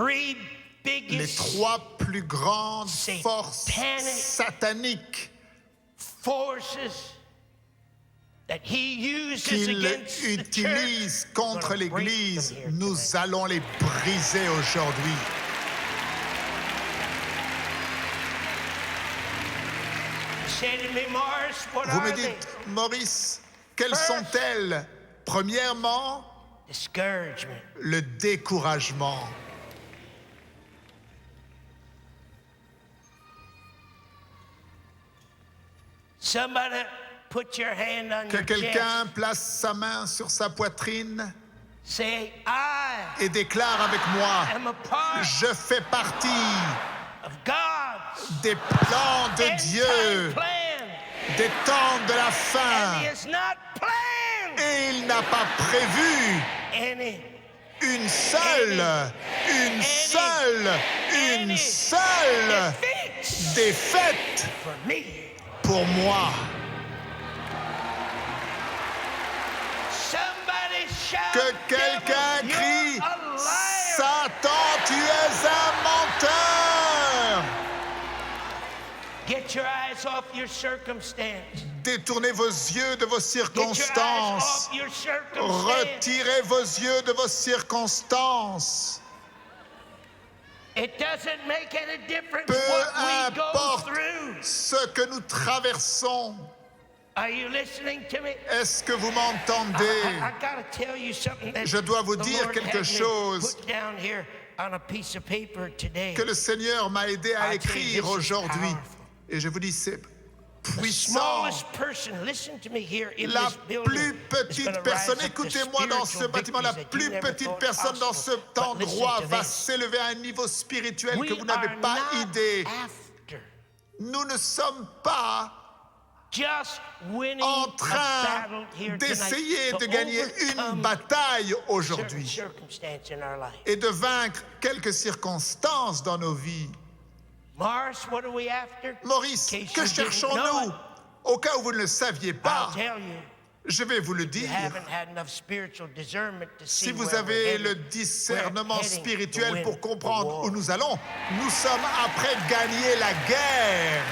les trois plus grandes forces sataniques qu'il utilise contre l'Église, nous allons les briser aujourd'hui. Vous me dites, Maurice, quelles sont-elles? Premièrement, le découragement. Que quelqu'un place sa main sur sa poitrine et déclare avec moi, je fais partie des plans de Dieu, des temps de la fin. Et il n'a pas prévu une seule défaite pour moi. Que quelqu'un crie, Satan, tu es un menteur. Détournez vos yeux de vos circonstances. Retirez vos yeux de vos circonstances. Peu importe ce que nous traversons. Est-ce que vous m'entendez? Je dois vous dire quelque chose que le Seigneur m'a aidé à écrire aujourd'hui. Et je vous dis, c'est puissant. La plus petite personne, écoutez-moi dans ce bâtiment, la plus petite personne dans cet endroit va s'élever à un niveau spirituel que vous n'avez pas idée. Nous ne sommes pas en train d'essayer de gagner une bataille aujourd'hui et de vaincre quelques circonstances dans nos vies. Maurice, que cherchons-nous? Au cas où vous ne le saviez pas, je vais vous le dire. Si vous avez le discernement spirituel pour comprendre où nous allons, nous sommes après gagner la guerre.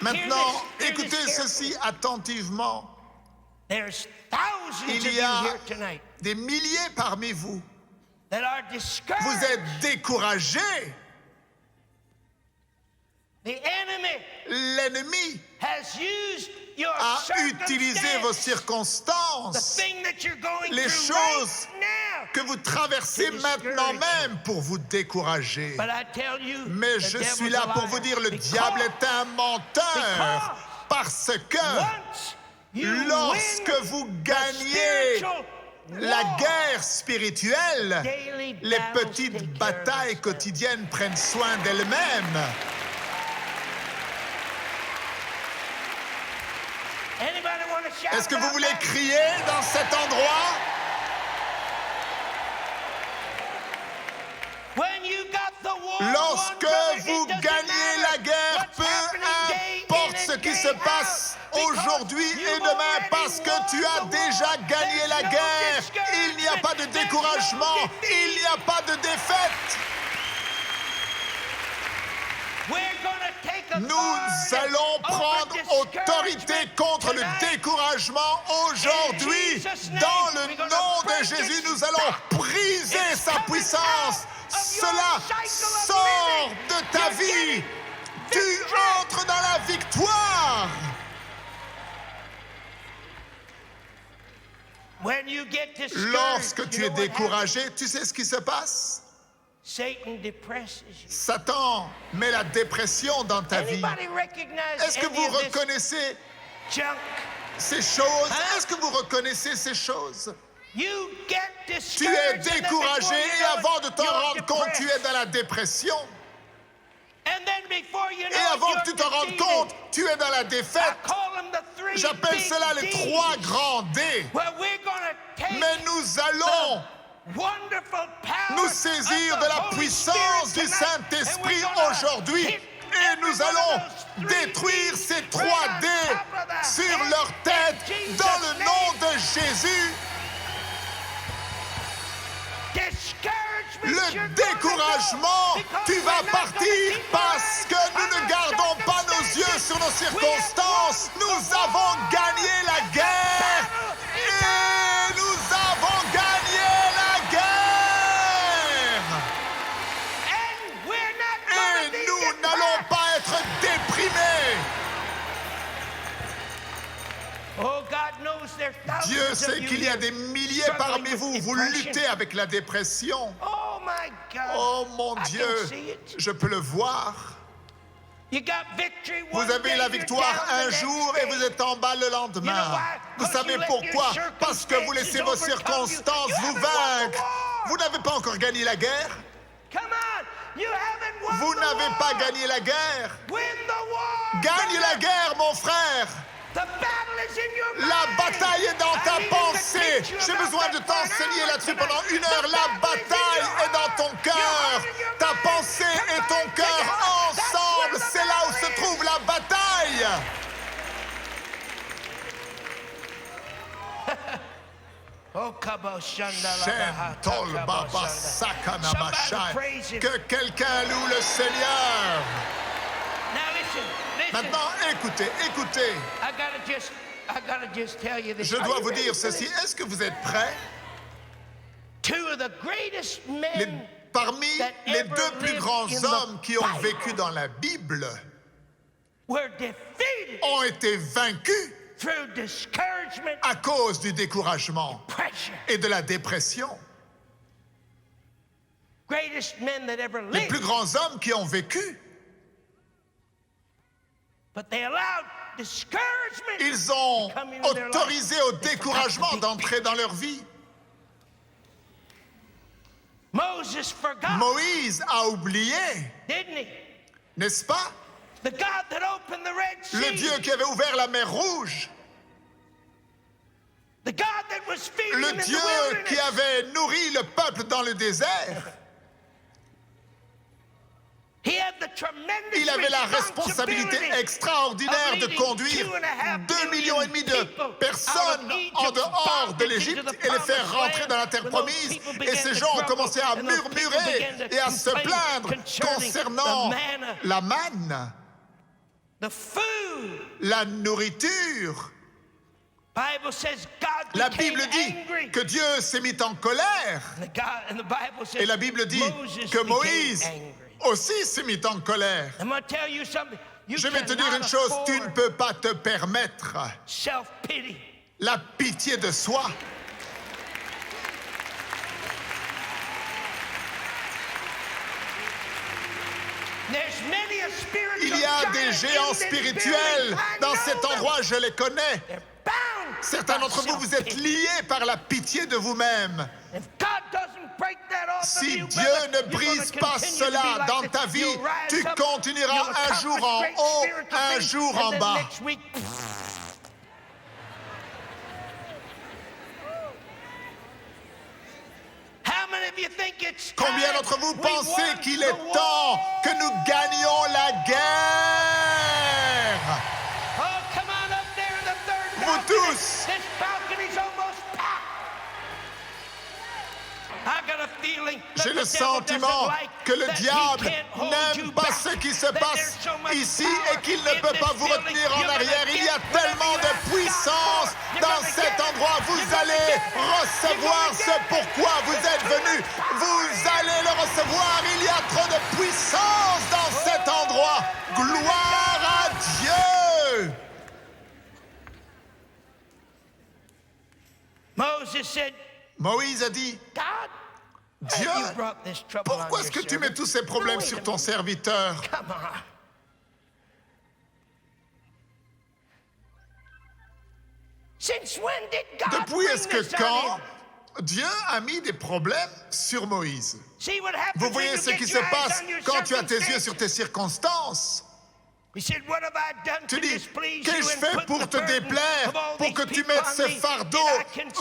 Maintenant, écoutez ceci attentivement. Il y a des milliers parmi vous. Vous êtes découragés. L'ennemi a utilisé vos circonstances, les choses que vous traversez maintenant même pour vous décourager. Mais je suis là pour vous dire, le diable est un menteur, parce que lorsque vous gagnez la guerre spirituelle, les petites batailles quotidiennes prennent soin d'elles-mêmes. Est-ce que vous voulez crier dans cet endroit? Lorsque vous gagnez la guerre, peu importe ce qui se passe aujourd'hui et demain, parce que tu as déjà gagné la guerre, il n'y a pas de découragement, il n'y a pas de défaite. Nous allons prendre autorité contre le découragement aujourd'hui. Dans le nom de Jésus, nous allons briser sa puissance. Cela sort de ta vie. Tu entres dans la victoire. Lorsque tu es découragé, tu sais ce qui se passe? Satan met la dépression dans ta vie. Est-ce que vous reconnaissez ces choses? Est-ce que vous reconnaissez ces choses? Tu es découragé et avant de t'en rendre compte, tu es dans la dépression. Et avant que tu te rendes compte, tu es dans la défaite. J'appelle cela les trois grands D. Mais nous allons nous saisir de la puissance du Saint-Esprit aujourd'hui et nous allons détruire ces trois dés sur leur tête dans le nom de Jésus. découragement, tu vas partir parce que nous ne gardons pas nos yeux sur nos circonstances. Nous avons gagné la guerre et nous avons gagné la guerre. Et nous n'allons pas être déprimés. Dieu sait qu'il y a des milliers parmi vous, vous luttez avec la dépression. Oh mon Dieu, je peux le voir. Vous avez la victoire un jour et vous êtes en bas le lendemain. Vous savez pourquoi? Parce que vous laissez vos circonstances vous vaincre. Vous n'avez pas encore gagné la guerre. Vous n'avez pas gagné la guerre. Gagne la guerre, mon frère. La bataille est dans ta pensée. J'ai besoin de t'enseigner là-dessus pendant 1 heure. La bataille est dans ton cœur. Ta pensée et ton cœur ensemble, c'est là où se trouve la bataille. Que quelqu'un loue le Seigneur. Maintenant, écoutez. Je dois vous dire ceci. Est-ce que vous êtes prêts? Parmi les 2 plus grands hommes qui ont vécu dans la Bible ont été vaincus à cause du découragement et de la dépression. Les plus grands hommes qui ont vécu. Ils ont autorisé au découragement d'entrer dans leur vie. Moïse a oublié, n'est-ce pas? Le Dieu qui avait ouvert la mer Rouge. Le Dieu qui avait nourri le peuple dans le désert. Il avait la responsabilité extraordinaire de conduire 2,5 millions de personnes en dehors de l'Égypte et les faire rentrer dans la terre promise. Et ces gens ont commencé à murmurer et à se plaindre concernant la manne, la nourriture. La Bible dit que Dieu s'est mis en colère. Et la Bible dit que Moïse aussi s'est mis en colère. Je vais te dire une chose, tu ne peux pas te permettre la pitié de soi. Il y a des géants spirituels dans cet endroit, je les connais. Certains d'entre vous, vous êtes liés par la pitié de vous-même. Si Dieu ne brise pas cela dans ta vie, tu continueras un jour en haut, un jour en bas. Combien d'entre vous pensez qu'il est temps que nous gagnions la guerre? Vous tous. J'ai le sentiment que le diable n'aime pas ce qui se passe ici et qu'il ne peut pas vous retenir en arrière. Il y a tellement de puissance dans cet endroit. Vous allez recevoir ce pourquoi vous êtes venus. Vous allez le recevoir. Il y a trop de puissance dans cet endroit. Gloire à Dieu. Moïse a dit, Dieu, pourquoi est-ce que tu mets tous ces problèmes sur ton serviteur? Depuis est-ce que quand Dieu a mis des problèmes sur Moïse? Vous voyez ce qui se passe quand tu as tes yeux sur tes circonstances. Tu dis, qu'ai-je fait pour te déplaire, pour que tu mettes ce fardeau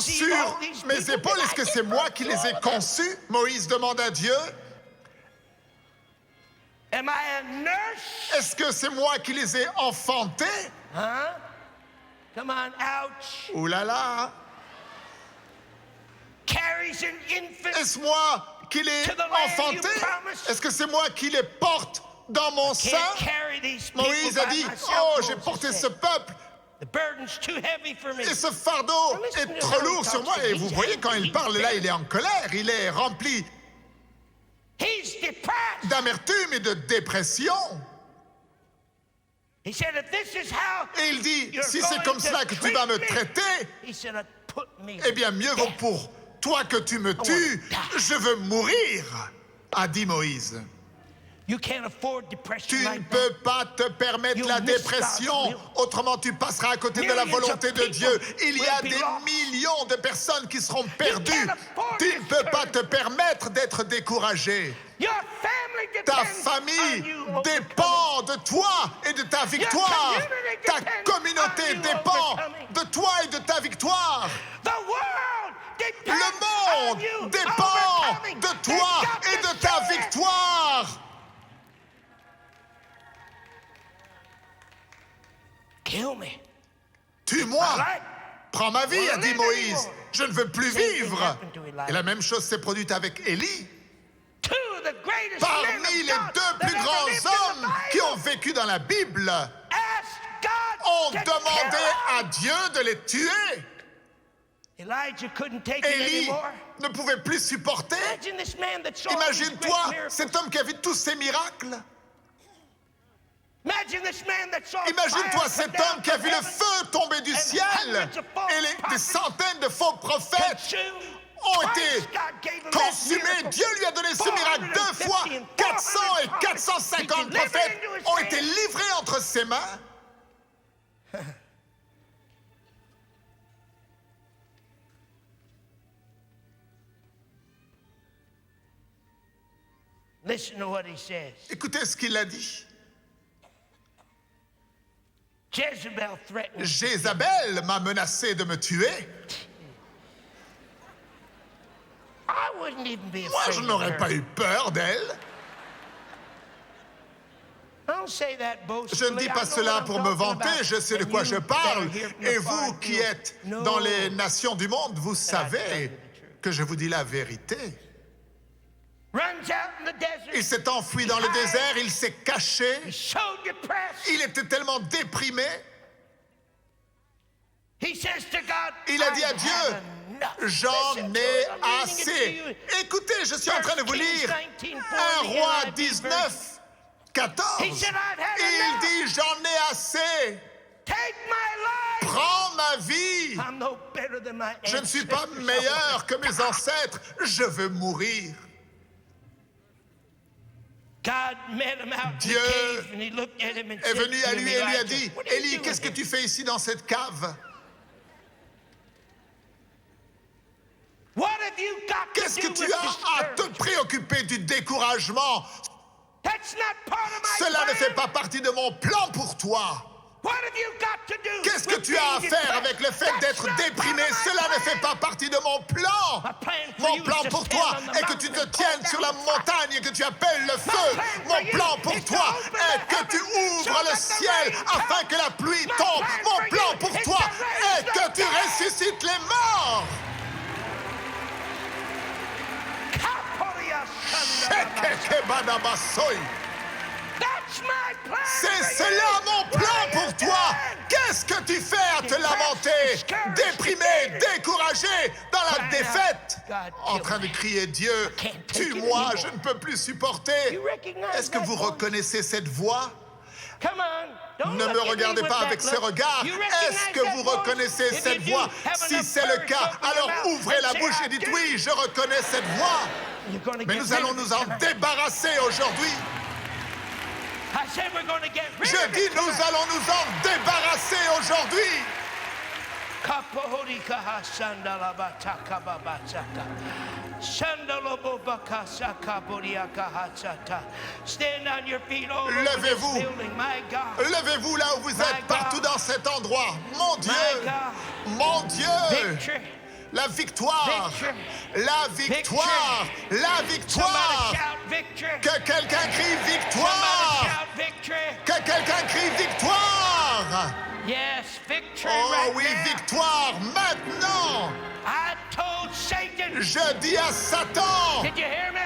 sur mes épaules? Est-ce que c'est moi qui les ai conçus? Moïse demande à Dieu. Est-ce que c'est moi qui les ai enfantés? Ouh là là! Est-ce moi qu'il est enfanté? Est-ce que c'est moi qui les porte dans mon sein? Moïse a dit, oh, j'ai porté ce peuple. Et ce fardeau est trop lourd sur moi. Et vous voyez, quand il parle là, il est en colère. Il est rempli d'amertume et de dépression. Et il dit, si c'est comme cela que tu vas me traiter, eh bien mieux vaut pour toi que tu me tues. Je veux mourir, a dit Moïse. Tu ne peux pas te permettre la dépression, autrement tu passeras à côté de la volonté de Dieu. Il y a des millions de personnes qui seront perdues. Tu ne peux pas te permettre d'être découragé. Ta famille dépend de toi et de ta victoire. Ta communauté dépend de toi et de ta victoire. Le monde dépend de toi et de ta victoire. Tue-moi. Prends ma vie, a dit Moïse. Je ne veux plus vivre. Et la même chose s'est produite avec Élie. Parmi les deux plus grands hommes qui ont vécu dans la Bible, ont demandé à Dieu de les tuer. Élie ne pouvait plus supporter. Imagine-toi cet homme qui a vu tous ces miracles. Imagine-toi cet homme qui a vu le feu tomber du ciel et des centaines de faux prophètes ont été consumés. Dieu lui a donné ce miracle 2 fois. 400 et 450 prophètes ont été livrés entre ses mains. Écoutez ce qu'il a dit. Jézabel m'a menacé de me tuer. Moi, je n'aurais pas eu peur d'elle. Je ne dis pas cela pour me vanter, je sais de quoi je parle. Et vous qui êtes dans les nations du monde, vous savez que je vous dis la vérité. Il s'est enfui dans le désert, il s'est caché. Il était tellement déprimé. Il a dit à Dieu, j'en ai assez. Écoutez, je suis en train de vous lire 1 Roi 19, 14. Il dit, j'en ai assez. Prends ma vie. Je ne suis pas meilleur que mes ancêtres. Je veux mourir. Dieu est venu à lui et lui a dit, Élie, qu'est-ce que tu fais ici dans cette cave? Qu'est-ce que tu as à te préoccuper du découragement? Cela ne fait pas partie de mon plan pour toi. Qu'est-ce que tu as à faire avec le fait d'être déprimé? Cela ne fait pas partie de mon plan. Mon plan pour toi est que tu te tiennes sur la montagne et que tu appelles le feu. Mon plan pour toi est que tu ouvres le ciel afin que la pluie tombe. Mon plan pour toi est que tu ressuscites les morts. C'est cela mon plan pour toi. Qu'est-ce que tu fais à te lamenter, déprimé, découragé, dans la défaite, en train de crier Dieu, tue-moi, je ne peux plus supporter. Est-ce que vous reconnaissez cette voix? Ne me regardez pas avec ce regard. Est-ce que vous reconnaissez cette voix? Si c'est le cas, alors ouvrez la bouche et dites oui, je reconnais cette voix. Mais nous allons nous en débarrasser aujourd'hui. Je dis, nous allons nous en débarrasser aujourd'hui. Levez-vous. Levez-vous là où vous êtes, partout dans cet endroit. Mon Dieu. Mon Dieu. La victoire, la victoire, la victoire. Que quelqu'un crie victoire. Que quelqu'un crie victoire. Oh oui, victoire maintenant. Je dis à Satan, Did you hear me?